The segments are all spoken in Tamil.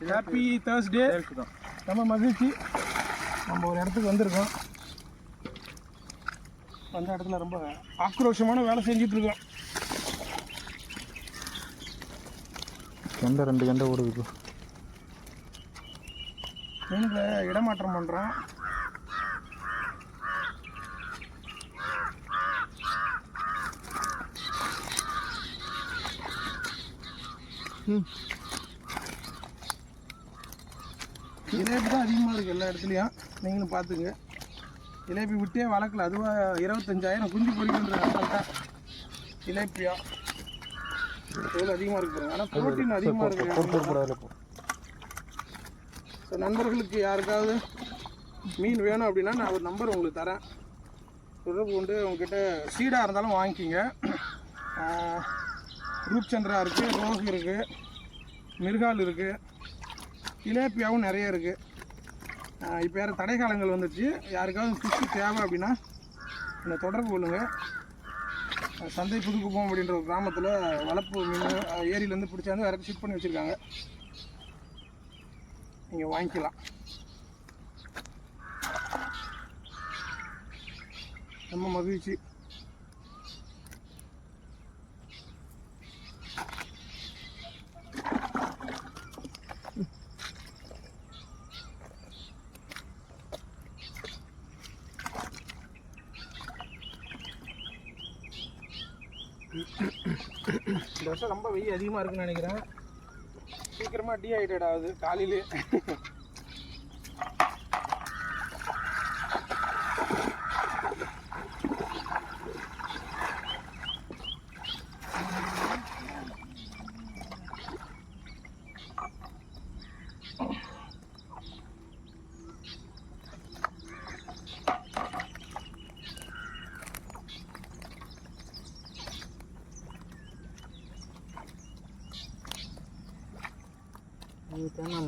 Happy Thursday. நம்ம மகிழ்ச்சி. நம்ம ஒரு இடத்துக்கு வந்திருக்கோம். அந்த இடத்துல ரொம்ப ஆக்ரோஷமான வேலை செஞ்சிட்ருக்கோம். கெண்டை 2 கெண்டை ஓடுது. மீனுக்கு இடமாற்றம் பண்ணுறோம். இலேபி தான் அதிகமாக இருக்குது எல்லா இடத்துலையும். நீங்களும் பார்த்துங்க. இலேபி விட்டே வளர்க்கல. அதுவாக 25,000 குஞ்சு பொறிக்கின்ற அசால்ட்டாக இலேப்பியா எவ்வளோ அதிகமாக இருக்கு பாருங்க. ஆனால் ப்ரோட்டீன் அதிகமாக இருக்குது. ஸோ நண்பர்களுக்கு யாருக்காவது மீன் வேணும் அப்படின்னா நான் ஒரு நம்பர் உங்களுக்கு தரேன். தொடர்பு கொண்டு உங்ககிட்ட சீடாக இருந்தாலும் வாங்கிக்கிங்க. ரூப்சந்திரா இருக்குது, ரோகு இருக்குது, மிர்கால் இருக்குது, இலேப்பியாவும் நிறைய இருக்குது. இப்போ வேறு தடை காலங்கள் வந்துடுச்சு. யாருக்காவது ஃபிஷ்ஷு தேவை அப்படின்னா இந்த தொடர்பு கொள்ளுங்கள். சந்தை புதுக்குப்போம் அப்படின்ற ஒரு கிராமத்தில் வளர்ப்பு மீன் ஏரியிலேருந்து பிடிச்சாந்து வேறு ஷிஃப்ட் பண்ணி வச்சுருக்காங்க. நீங்கள் வாங்கிக்கலாம். ரொம்ப மகிழ்ச்சி. இந்த வருஷம் ரொம்ப வெயில் அதிகமாக இருக்குன்னு நினைக்கிறேன். சீக்கிரமாக டீஹைட்ரேட் ஆகுது காலையிலே.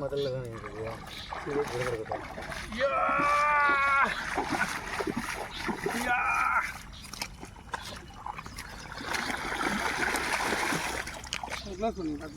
முதல்ல தான் இதெல்லாம் சொல்லுங்க.